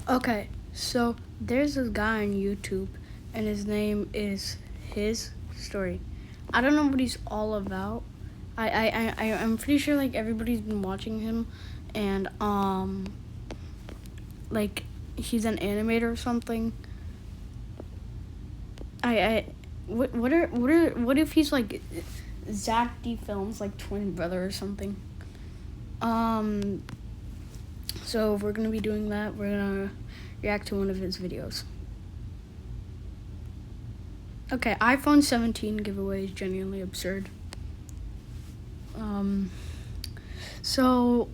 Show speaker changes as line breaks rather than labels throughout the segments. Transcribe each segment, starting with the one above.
Okay, so there's this guy on YouTube, and his name is His Story. I don't know what he's all about. I'm pretty sure like everybody's been watching him, and like he's an animator or something. I what if he's like Zach D Films like twin brother or something? So we're gonna be doing that. We're gonna react to one of his videos. Okay, iPhone 17 giveaway is genuinely absurd. So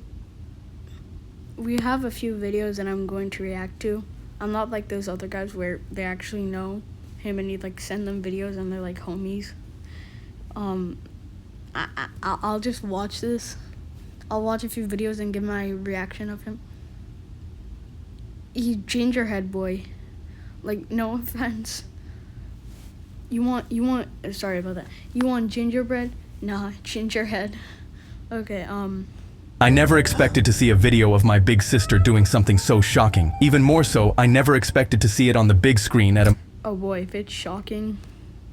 we have a few videos that I'm going to react to. I'm not like those other guys where they actually know him and he'd like send them videos and they're like homies. I'll just watch this. I'll watch a few videos and give my reaction of him. He's gingerhead boy. Like, no offense. You want sorry about that. You want gingerbread? Nah, gingerhead. Okay,
I never expected to see a video of my big sister doing something so shocking. Even more so, I never expected to see it on the big screen at a
oh boy, if it's shocking.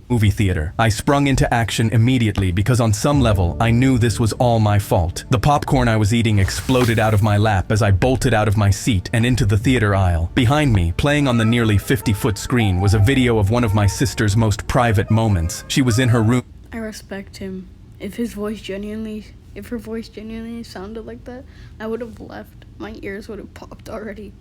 movie theater. I sprung into action immediately because on some level, I knew this was all my fault. The popcorn I was eating exploded out of my lap as I bolted out of my seat and into the theater aisle. Behind me, playing on the nearly 50-foot screen, was a video of one of my sister's most private moments. She was in her room.
I respect him. If her voice genuinely sounded like that, I would have left. My ears would have popped already.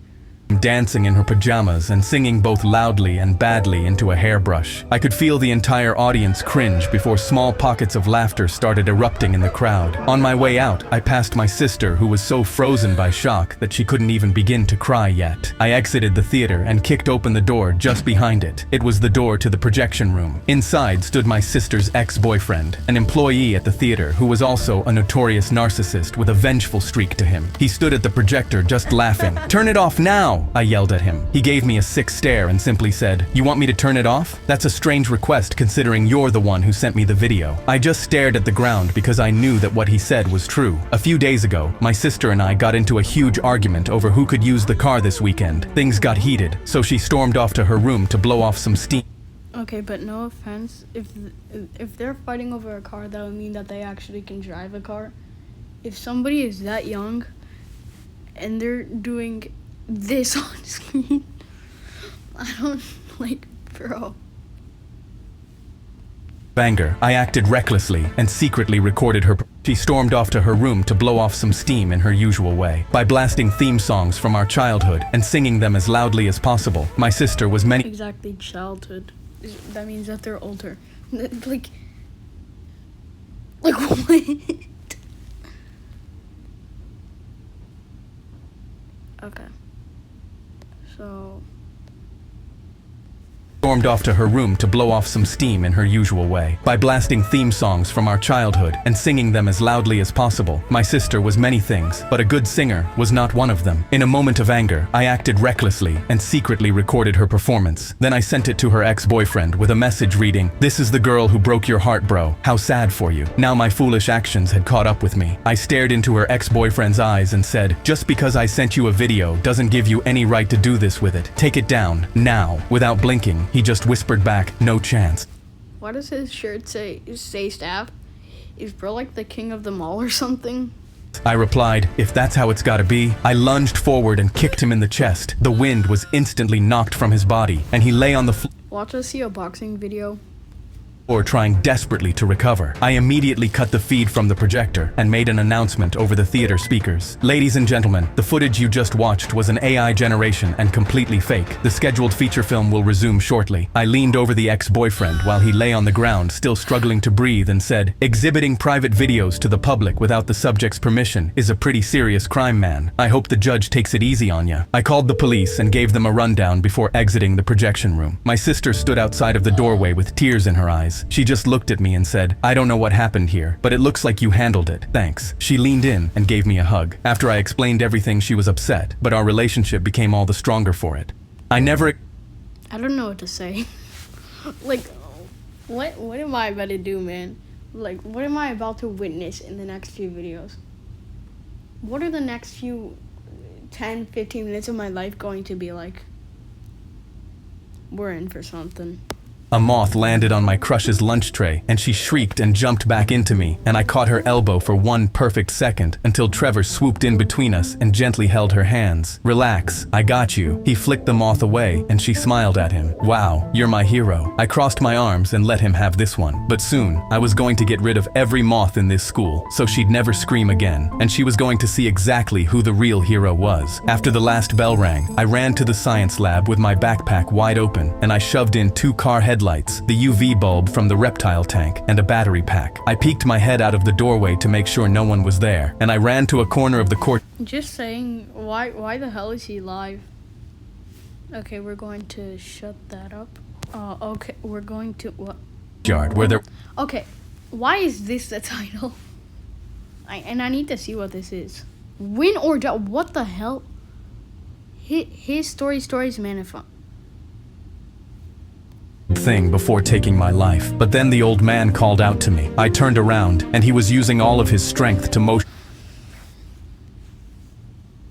Dancing in her pajamas and singing both loudly and badly into a hairbrush. I could feel the entire audience cringe before small pockets of laughter started erupting in the crowd. On my way out, I passed my sister, who was so frozen by shock that she couldn't even begin to cry yet. I exited the theater and kicked open the door just behind it. It was the door to the projection room. Inside stood my sister's ex-boyfriend, an employee at the theater who was also a notorious narcissist with a vengeful streak to him. He stood at the projector just laughing. "Turn it off now!" I yelled at him. He gave me a sick stare and simply said, "You want me to turn it off? That's a strange request considering you're the one who sent me the video." I just stared at the ground because I knew that what he said was true. A few days ago, my sister and I got into a huge argument over who could use the car this weekend. Things got heated, so she stormed off to her room to blow off some steam.
Okay, but no offense, if they're fighting over a car, that would mean that they actually can drive a car. If somebody is that young and they're doing this on screen, I don't like, bro.
Anger, I acted recklessly and secretly recorded her. She stormed off to her room to blow off some steam in her usual way. By blasting theme songs from our childhood and singing them as loudly as possible, my sister was many
Exactly, childhood. That means that they're older. Like what? Okay. So
stormed off to her room to blow off some steam in her usual way. By blasting theme songs from our childhood and singing them as loudly as possible, my sister was many things, but a good singer was not one of them. In a moment of anger, I acted recklessly and secretly recorded her performance. Then I sent it to her ex-boyfriend with a message reading, "This is the girl who broke your heart, bro. How sad for you." Now my foolish actions had caught up with me. I stared into her ex-boyfriend's eyes and said, "Just because I sent you a video doesn't give you any right to do this with it. Take it down, now." Without blinking, he just whispered back, "No chance."
why does his shirt say staff? Is bro like the king of them all or something?
I replied, "If that's how it's gotta be." I lunged forward and kicked him in the chest. The wind was instantly knocked from his body, and he lay on the floor
Watch us see a boxing video.
trying desperately to recover. I immediately cut the feed from the projector and made an announcement over the theater speakers. "Ladies and gentlemen, the footage you just watched was an AI generation and completely fake. The scheduled feature film will resume shortly." I leaned over the ex-boyfriend while he lay on the ground, still struggling to breathe, and said, "Exhibiting private videos to the public without the subject's permission is a pretty serious crime, man. I hope the judge takes it easy on ya." I called the police and gave them a rundown before exiting the projection room. My sister stood outside of the doorway with tears in her eyes. She just looked at me and said, "I don't know what happened here, but it looks like you handled it. Thanks." She leaned in and gave me a hug. After I explained everything, she was upset, but our relationship became all the stronger for it. I
don't know what to say. Like, what am I about to do, man? Like, what am I about to witness in the next few videos? What are the next few 10, 15 minutes of my life going to be like, we're in for something.
A moth landed on my crush's lunch tray, and she shrieked and jumped back into me, and I caught her elbow for 1 perfect second until Trevor swooped in between us and gently held her hands. "Relax, I got you." He flicked the moth away, and she smiled at him. "Wow, you're my hero." I crossed my arms and let him have this one. But soon, I was going to get rid of every moth in this school, so she'd never scream again, and she was going to see exactly who the real hero was. After the last bell rang, I ran to the science lab with my backpack wide open, and I shoved in 2 car headlights, the UV bulb from the reptile tank, and a battery pack. I peeked my head out of the doorway to make sure no one was there, and I ran to a corner of the court.
Just saying, why the hell is he live? Okay, we're going to shut that up. Okay, we're going to what?
Yard where there.
Okay, why is this the title? I need to see what this is. Win or die? What the hell? His stories manifest.
Thing before taking my life. But then the old man called out to me. I turned around, and he was using all of his strength to motion.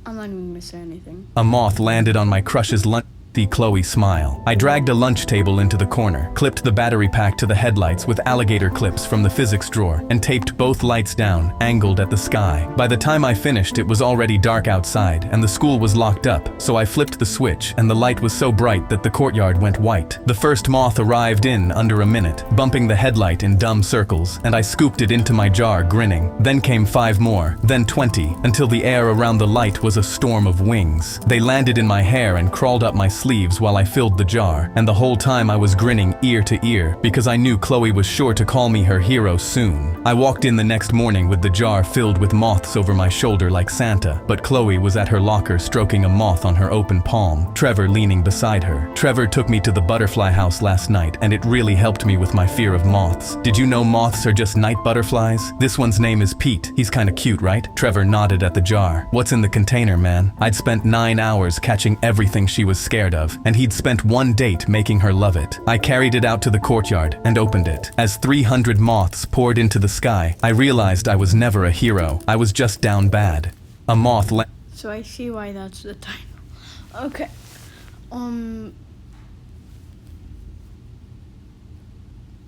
I'm not even gonna say anything.
A moth landed on my crush's lunch. The Chloe smile. I dragged a lunch table into the corner, clipped the battery pack to the headlights with alligator clips from the physics drawer, and taped both lights down, angled at the sky. By the time I finished, it was already dark outside, and the school was locked up, so I flipped the switch, and the light was so bright that the courtyard went white. The first moth arrived in under a minute, bumping the headlight in dumb circles, and I scooped it into my jar, grinning. Then came 5 more, then 20, until the air around the light was a storm of wings. They landed in my hair and crawled up my sleeves while I filled the jar, and the whole time I was grinning ear to ear because I knew Chloe was sure to call me her hero soon. I walked in the next morning with the jar filled with moths over my shoulder like Santa, but Chloe was at her locker stroking a moth on her open palm, Trevor leaning beside her. Trevor took me to the butterfly house last night, and it really helped me with my fear of moths. Did you know moths are just night butterflies? This one's name is Pete. He's kinda cute, right? Trevor nodded at the jar. "What's in the container, man?" I'd spent 9 hours catching everything she was scared of, and he'd spent 1 date making her love it. I carried it out to the courtyard and opened it. As 300 moths poured into the sky, I realized I was never a hero. I was just down bad. A moth
So I see why that's the title. Okay.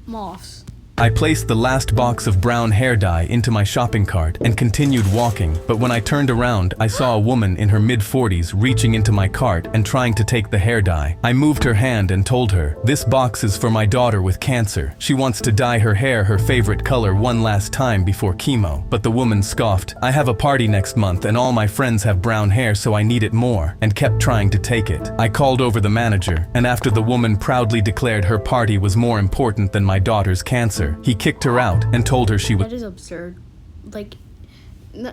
Moths.
I placed the last box of brown hair dye into my shopping cart and continued walking, but when I turned around, I saw a woman in her mid-40s reaching into my cart and trying to take the hair dye. I moved her hand and told her, "This box is for my daughter with cancer. She wants to dye her hair her favorite color one last time before chemo." But the woman scoffed, "I have a party next month and all my friends have brown hair, so I need it more," and kept trying to take it. I called over the manager, and after the woman proudly declared her party was more important than my daughter's cancer, he kicked her out and told her she would.
That is absurd. Like,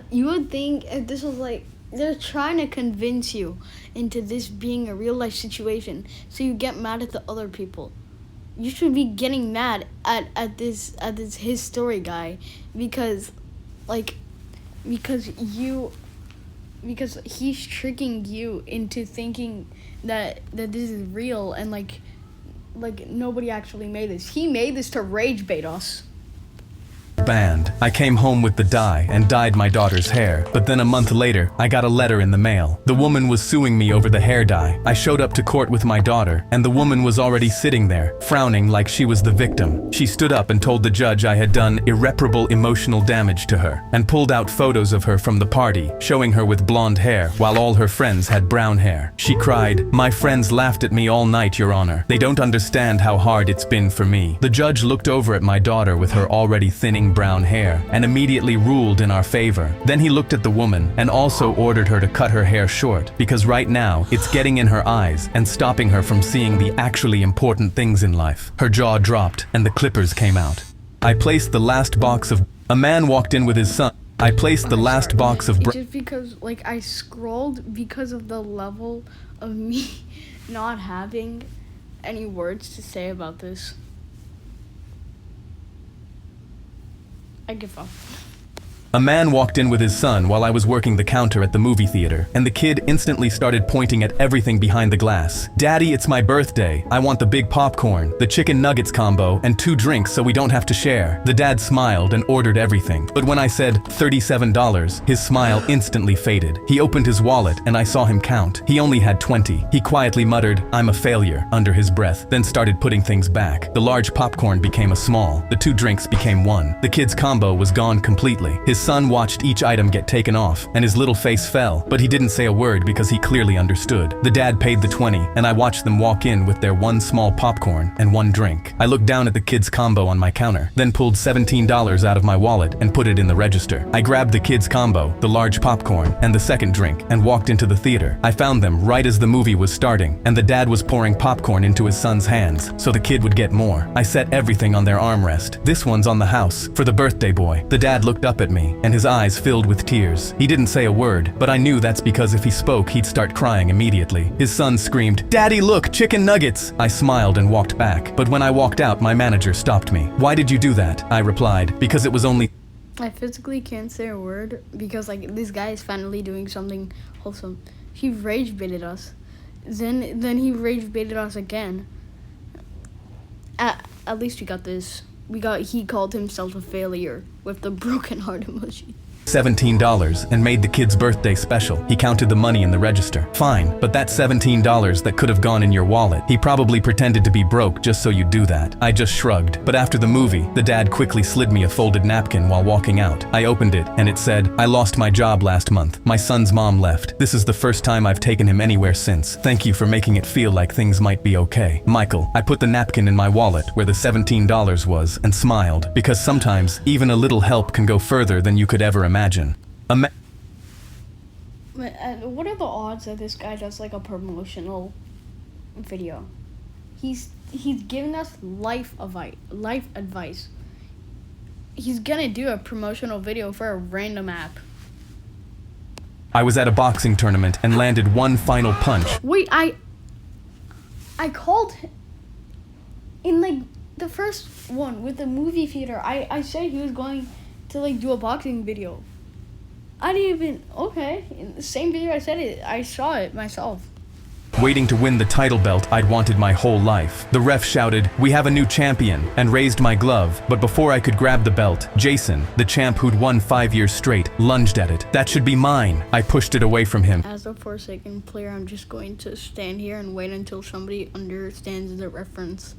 you would think if this was like, they're trying to convince you into this being a real life situation, so you get mad at the other people. You should be getting mad at this his story guy because he's tricking you into thinking that this is real, and like nobody actually made this. He made this to rage bait us.
Banned. I came home with the dye and dyed my daughter's hair, but then a month later, I got a letter in the mail. The woman was suing me over the hair dye. I showed up to court with my daughter, and the woman was already sitting there, frowning like she was the victim. She stood up and told the judge I had done irreparable emotional damage to her, and pulled out photos of her from the party, showing her with blonde hair, while all her friends had brown hair. She cried, "My friends laughed at me all night, Your Honor. They don't understand how hard it's been for me." The judge looked over at my daughter with her already thinning brown hair and immediately ruled in our favor. Then he looked at the woman and also ordered her to cut her hair short, because right now it's getting in her eyes and stopping her from seeing the actually important things in life. Her jaw dropped and the clippers came out. I placed the last box of. A man walked in with his son. I placed the last box of.
It's just because like I scrolled because of the level of me not having any words to say about this. I give up.
A man walked in with his son while I was working the counter at the movie theater, and the kid instantly started pointing at everything behind the glass. "Daddy, it's my birthday. I want the big popcorn, the chicken nuggets combo, and 2 drinks so we don't have to share." The dad smiled and ordered everything, but when I said $37, his smile instantly faded. He opened his wallet and I saw him count. He only had 20. He quietly muttered, "I'm a failure," under his breath, then started putting things back. The large popcorn became a small. The 2 drinks became 1. The kid's combo was gone completely. His son watched each item get taken off, and his little face fell, but he didn't say a word because he clearly understood. The dad paid the 20, and I watched them walk in with their 1 small popcorn and 1 drink. I looked down at the kid's combo on my counter, then pulled $17 out of my wallet and put it in the register. I grabbed the kid's combo, the large popcorn, and the 2nd drink, and walked into the theater. I found them right as the movie was starting, and the dad was pouring popcorn into his son's hands, so the kid would get more. I set everything on their armrest. "This one's on the house, for the birthday boy." The dad looked up at me, and his eyes filled with tears. He didn't say a word, but I knew that's because if he spoke, he'd start crying immediately. His son screamed, "Daddy, look, chicken nuggets!" I smiled and walked back, but when I walked out, my manager stopped me. "Why did you do that?" I replied, "Because it was only..."
I physically can't say a word because this guy is finally doing something wholesome. He rage baited us. Then he rage baited us again. At least we got this. He called himself a failure with the broken heart emoji.
$17 and made the kid's birthday special. He counted the money in the register. Fine, but that's $17 that could have gone in your wallet. He probably pretended to be broke just so you'd do that. I just shrugged. But after the movie, the dad quickly slid me a folded napkin while walking out. I opened it and it said, "I lost my job last month. My son's mom left. This is the first time I've taken him anywhere since. Thank you for making it feel like things might be okay. Michael." I put the napkin in my wallet where the $17 was and smiled, because sometimes even a little help can go further than you could ever imagine.
What are the odds that this guy does like a promotional video? He's giving us life advice. He's gonna do a promotional video for a random app.
I was at a boxing tournament and landed 1 final punch.
Wait, I called in like the first one with the movie theater. I said he was going to like do a boxing video. I didn't even, okay, in the same video I saw it myself.
Waiting to win the title belt I'd wanted my whole life. The ref shouted, "We have a new champion," and raised my glove, but before I could grab the belt, Jason, the champ who'd won 5 years straight, lunged at it. "That should be mine." I pushed it away from him.
As a Forsaken player, I'm just going to stand here and wait until somebody understands the reference.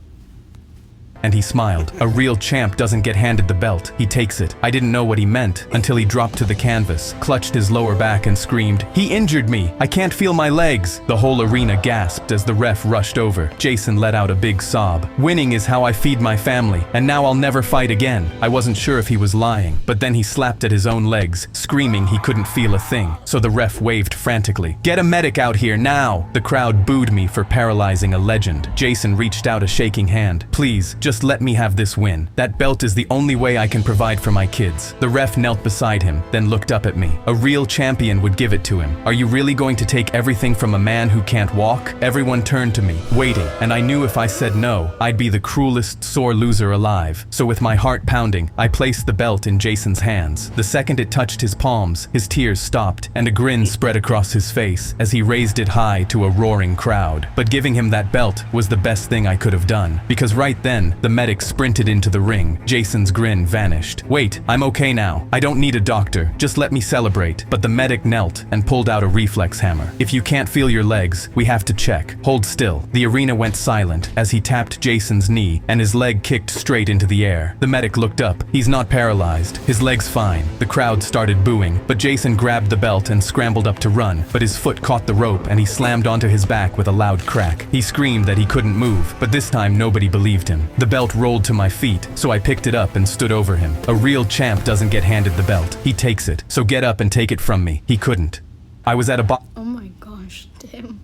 And he smiled. "A real champ doesn't get handed the belt. He takes it." I didn't know what he meant until he dropped to the canvas, clutched his lower back and screamed, "He injured me! I can't feel my legs!" The whole arena gasped as the ref rushed over. Jason let out a big sob. "Winning is how I feed my family, and now I'll never fight again." I wasn't sure if he was lying, but then he slapped at his own legs, screaming he couldn't feel a thing. So the ref waved frantically. "Get a medic out here now!" The crowd booed me for paralyzing a legend. Jason reached out a shaking hand. "Please, just let me have this win. That belt is the only way I can provide for my kids." The ref knelt beside him, then looked up at me. "A real champion would give it to him. Are you really going to take everything from a man who can't walk?" Everyone turned to me, waiting, and I knew if I said no, I'd be the cruelest sore loser alive. So with my heart pounding, I placed the belt in Jason's hands. The second it touched his palms, his tears stopped, and a grin spread across his face as he raised it high to a roaring crowd. But giving him that belt was the best thing I could have done, because right then, the medic sprinted into the ring. Jason's grin vanished. "Wait, I'm okay now. I don't need a doctor. Just let me celebrate." But the medic knelt and pulled out a reflex hammer. "If you can't feel your legs, we have to check. Hold still." The arena went silent as he tapped Jason's knee and his leg kicked straight into the air. The medic looked up. "He's not paralyzed. His leg's fine." The crowd started booing, but Jason grabbed the belt and scrambled up to run, but his foot caught the rope and he slammed onto his back with a loud crack. He screamed that he couldn't move, but this time nobody believed him. The belt rolled to my feet, so I picked it up and stood over him. A real champ doesn't get handed the belt. He takes it. So get up and take it from me. He couldn't. I was at a
Oh my gosh, damn.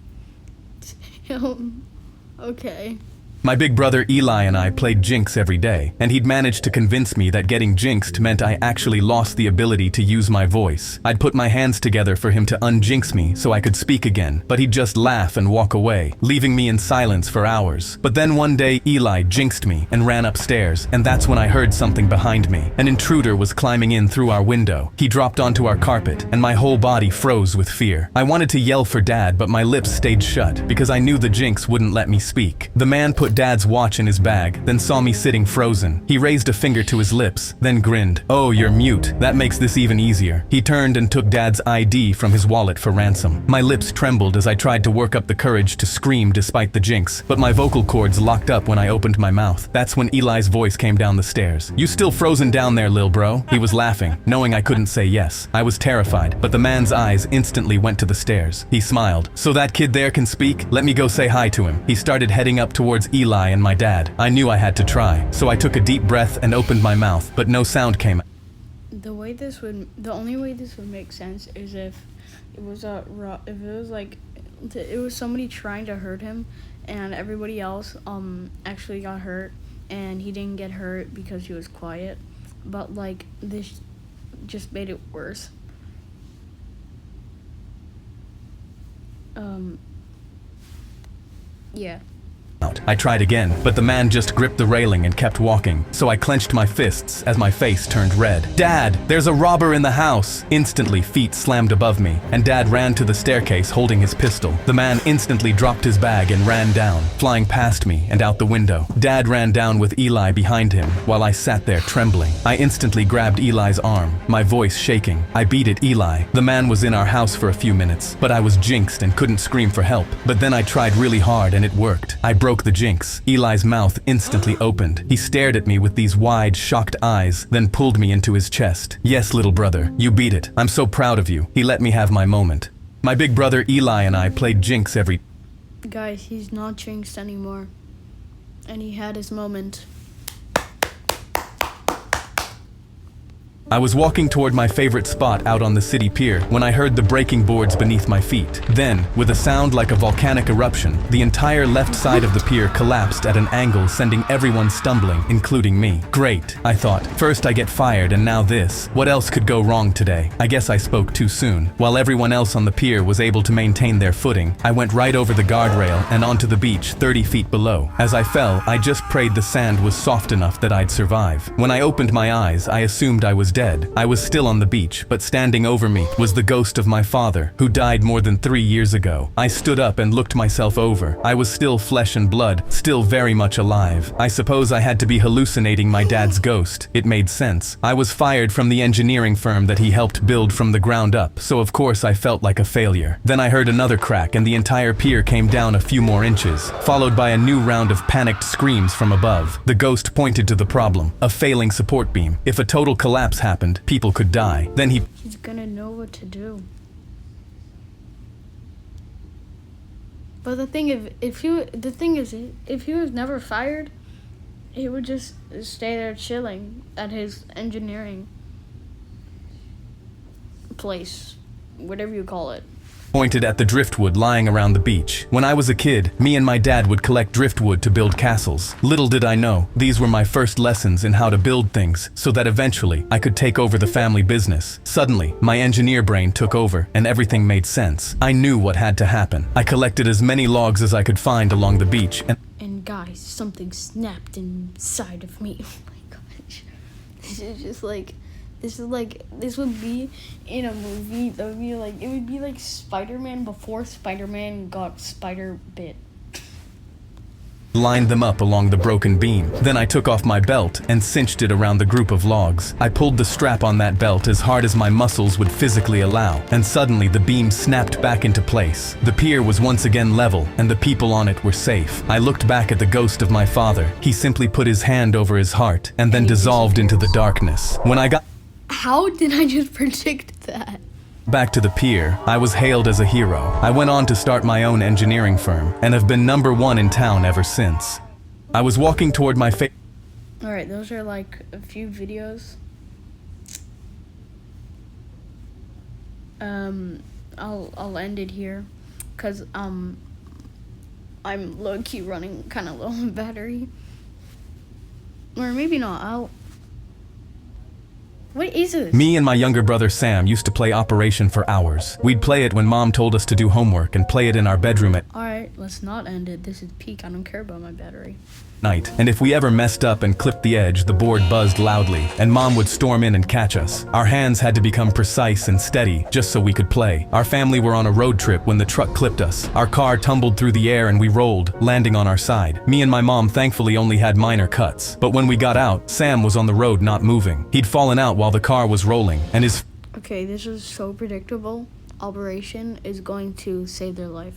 Okay.
My big brother Eli and I played Jinx every day, and he'd managed to convince me that getting jinxed meant I actually lost the ability to use my voice. I'd put my hands together for him to unjinx me so I could speak again, but he'd just laugh and walk away, leaving me in silence for hours. But then one day Eli jinxed me and ran upstairs, and that's when I heard something behind me. An intruder was climbing in through our window. He dropped onto our carpet, and my whole body froze with fear. I wanted to yell for Dad, but my lips stayed shut because I knew the jinx wouldn't let me speak. The man put Dad's watch in his bag, then saw me sitting frozen. He raised a finger to his lips, then grinned. "Oh, you're mute. That makes this even easier." He turned and took Dad's ID from his wallet for ransom. My lips trembled as I tried to work up the courage to scream despite the jinx, but my vocal cords locked up when I opened my mouth. That's when Eli's voice came down the stairs. "You still frozen down there, lil bro?" He was laughing, knowing I couldn't say yes. I was terrified, but the man's eyes instantly went to the stairs. He smiled. "So that kid there can speak? Let me go say hi to him." He started heading up towards Eli and my dad. I knew I had to try, so I took a deep breath and opened my mouth, but no sound came.
The only way this would make sense is if it was somebody trying to hurt him, and everybody else actually got hurt, and he didn't get hurt because he was quiet. But like this just made it worse. Yeah.
I tried again, but the man just gripped the railing and kept walking, so I clenched my fists as my face turned red. "Dad, there's a robber in the house!" Instantly, feet slammed above me, and Dad ran to the staircase holding his pistol. The man instantly dropped his bag and ran down, flying past me and out the window. Dad ran down with Eli behind him, while I sat there trembling. I instantly grabbed Eli's arm, my voice shaking. I beat it, "Eli." The man was in our house for a few minutes, but I was jinxed and couldn't scream for help. But then I tried really hard and it worked. I broke the jinx. Eli's mouth instantly opened. He stared at me with these wide, shocked eyes, then pulled me into his chest. "Yes, little brother, you beat it. I'm so proud of you." He let me have my moment. My big brother Eli and I played Jinx every...
Guys, he's not jinxed anymore. And he had his moment.
I was walking toward my favorite spot out on the city pier when I heard the breaking boards beneath my feet. Then, with a sound like a volcanic eruption, the entire left side of the pier collapsed at an angle, sending everyone stumbling, including me. Great, I thought. First I get fired and now this. What else could go wrong today? I guess I spoke too soon. While everyone else on the pier was able to maintain their footing, I went right over the guardrail and onto the beach 30 feet below. As I fell, I just prayed the sand was soft enough that I'd survive. When I opened my eyes, I assumed I was dead. I was still on the beach, but standing over me was the ghost of my father, who died more than 3 years ago. I stood up and looked myself over. I was still flesh and blood, still very much alive. I suppose I had to be hallucinating my dad's ghost. It made sense. I was fired from the engineering firm that he helped build from the ground up, so of course I felt like a failure. Then I heard another crack and the entire pier came down a few more inches, followed by a new round of panicked screams from above. The ghost pointed to the problem, a failing support beam. If a total collapse happened, people could die. Then
he's gonna know what to do. But the thing is, if he was never fired, he would just stay there chilling at his engineering place, whatever you call it.
Pointed at the driftwood lying around the beach. When I was a kid, me and my dad would collect driftwood to build castles. Little did I know, these were my first lessons in how to build things, so that eventually I could take over the family business. Suddenly, my engineer brain took over, and everything made sense. I knew what had to happen. I collected as many logs as I could find along the beach,
and guys, something snapped inside of me. Oh my gosh. This would be in a movie. That would be like, it would be like Spider-Man before Spider-Man got spider bit.
Lined them up along the broken beam. Then I took off my belt and cinched it around the group of logs. I pulled the strap on that belt as hard as my muscles would physically allow, and suddenly the beam snapped back into place. The pier was once again level, and the people on it were safe. I looked back at the ghost of my father. He simply put his hand over his heart, and then dissolved into the darkness. When I got...
How did I just predict that?
Back to the pier, I was hailed as a hero. I went on to start my own engineering firm, and have been #1 in town ever since. I was walking toward my
Alright, those are like a few videos. I'll end it here, cause I'm low-key running kind of low on battery. Or maybe not. What is this?
Me and my younger brother Sam used to play Operation for hours. We'd play it when Mom told us to do homework and play it in our bedroom at
Alright, let's not end it. This is peak. I don't care about my battery.
night. And if we ever messed up and clipped the edge, the board buzzed loudly, and Mom would storm in and catch us. Our hands had to become precise and steady, just so we could play. Our family were on a road trip when the truck clipped us. Our car tumbled through the air and we rolled, landing on our side. Me and my mom thankfully only had minor cuts. But when we got out, Sam was on the road not moving. He'd fallen out while the car was rolling, and his
Okay, this is so predictable. Operation is going to save their life.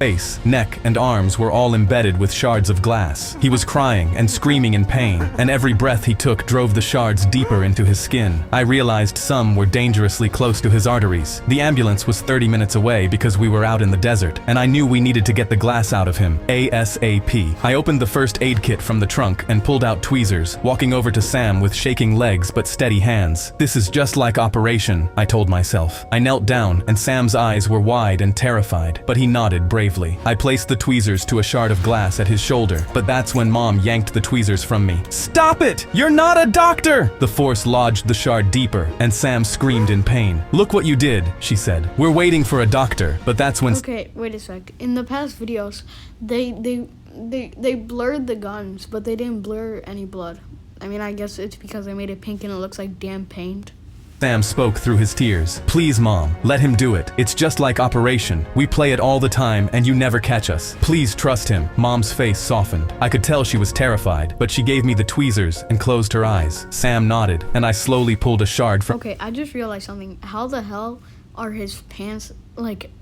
face, neck, and arms were all embedded with shards of glass. He was crying and screaming in pain, and every breath he took drove the shards deeper into his skin. I realized some were dangerously close to his arteries. The ambulance was 30 minutes away because we were out in the desert, and I knew we needed to get the glass out of him, ASAP. I opened the first aid kit from the trunk and pulled out tweezers, walking over to Sam with shaking legs but steady hands. This is just like Operation, I told myself. I knelt down, and Sam's eyes were wide and terrified, but he nodded bravely. I placed the tweezers to a shard of glass at his shoulder, but that's when Mom yanked the tweezers from me. "Stop it! You're not a doctor!" The force lodged the shard deeper, and Sam screamed in pain. "Look what you did," she said. "We're waiting for a doctor," but that's when
Okay, wait a sec. In the past videos, they blurred the guns, but they didn't blur any blood. I mean, I guess it's because I made it pink and it looks like damn paint.
Sam spoke through his tears. "Please, Mom, let him do it. It's just like Operation. We play it all the time and you never catch us. Please trust him." Mom's face softened. I could tell she was terrified, but she gave me the tweezers and closed her eyes. Sam nodded, and I slowly pulled a shard from
Okay, I just realized something. How the hell are his pants, like,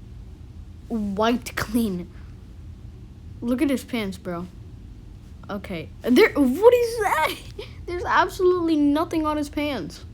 wiped clean? Look at his pants, bro. Okay. What is that? There's absolutely nothing on his pants.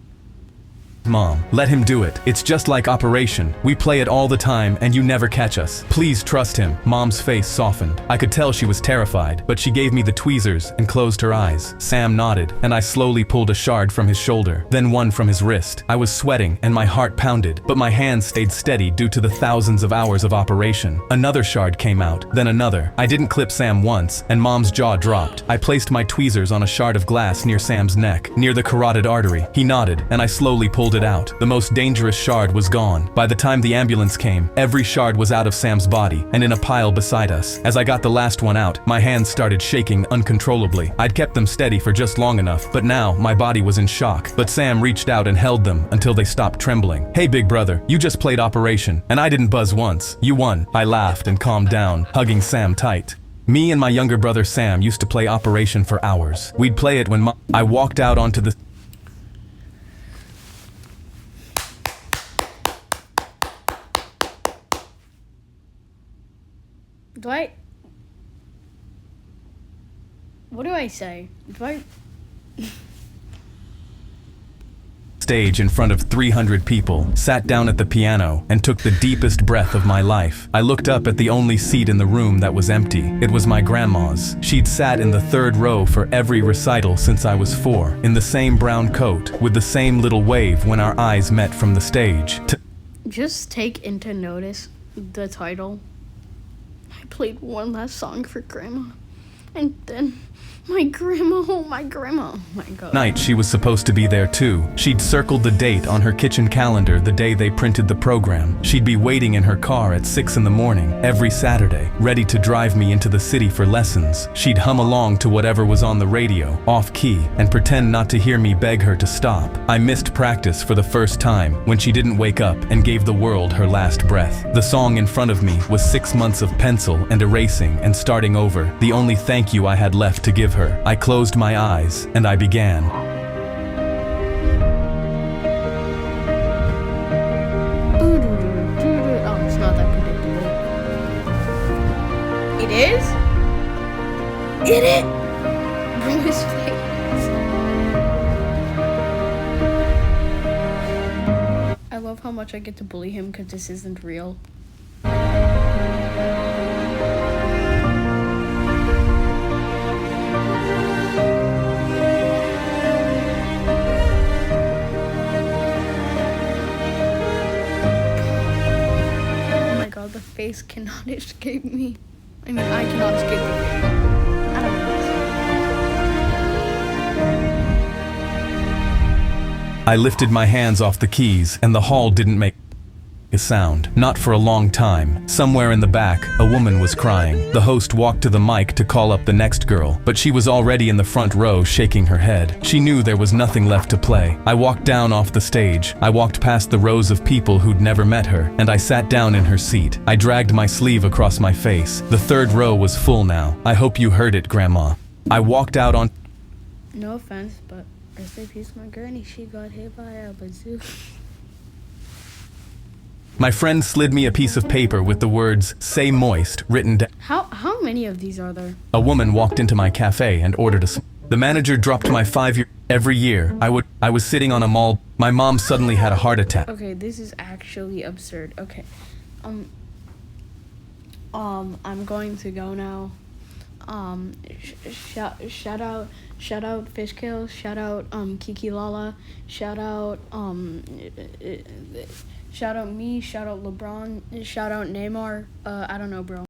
Mom, let him do it. It's just like Operation. We play it all the time and you never catch us. Please trust him. Mom's face softened. I could tell she was terrified, but she gave me the tweezers and closed her eyes. Sam nodded, and I slowly pulled a shard from his shoulder, then one from his wrist. I was sweating and my heart pounded, but my hands stayed steady due to the thousands of hours of operation. Another shard came out, then another. I didn't clip Sam once, and Mom's jaw dropped. I placed my tweezers on a shard of glass near Sam's neck, near the carotid artery. He nodded, and I slowly pulled it out. The most dangerous shard was gone. By the time the ambulance came, every shard was out of Sam's body and in a pile beside us. As I got the last one out, my hands started shaking uncontrollably. I'd kept them steady for just long enough, but now my body was in shock. But Sam reached out and held them until they stopped trembling. "Hey, big brother, you just played Operation, and I didn't buzz once. You won." I laughed and calmed down, hugging Sam tight. Me and my younger brother Sam used to play Operation for hours. We'd play it when I walked out onto the
What do I say?
stage in front of 300 people, sat down at the piano, and took the deepest breath of my life. I looked up at the only seat in the room that was empty. It was my grandma's. She'd sat in the third row for every recital since I was 4, in the same brown coat, with the same little wave when our eyes met from the stage.
Just take into notice the title. I played one last song for Grandma, and then my grandma, oh my god.
Night she was supposed to be there too. She'd circled the date on her kitchen calendar the day they printed the program. She'd be waiting in her car at 6 in the morning every Saturday, ready to drive me into the city for lessons. She'd hum along to whatever was on the radio, off key, and pretend not to hear me beg her to stop. I missed practice for the first time when she didn't wake up and gave the world her last breath. The song in front of me was 6 months of pencil and erasing and starting over, the only thank you I had left to give her. I closed my eyes and I began.
Oh, it's not that predictable. It is? Bro, his face. I love how much I get to bully him because this isn't real. The face cannot escape me. I mean, I cannot escape the fate. I don't know.
I lifted my hands off the keys, and the hall didn't make a sound. Not for a long time. Somewhere in the back, a woman was crying. The host walked to the mic to call up the next girl, but she was already in the front row shaking her head. She knew there was nothing left to play. I walked down off the stage. I walked past the rows of people who'd never met her, and I sat down in her seat. I dragged my sleeve across my face. The third row was full now. I hope you heard it, Grandma. I walked out on...
No offense, but rest in peace, my granny. She got hit by a bazooka.
My friend slid me a piece of paper with the words, "Say moist," written down.
How many of these are there?
A woman walked into my cafe and ordered a... The manager dropped my 5-year... Every year, I was sitting on a mall. My mom suddenly had a heart attack.
Okay, this is actually absurd. Okay. I'm going to go now. Shout out Fishkill, shout out Kiki Lala, shout out me, shout out LeBron, shout out Neymar. I don't know, bro.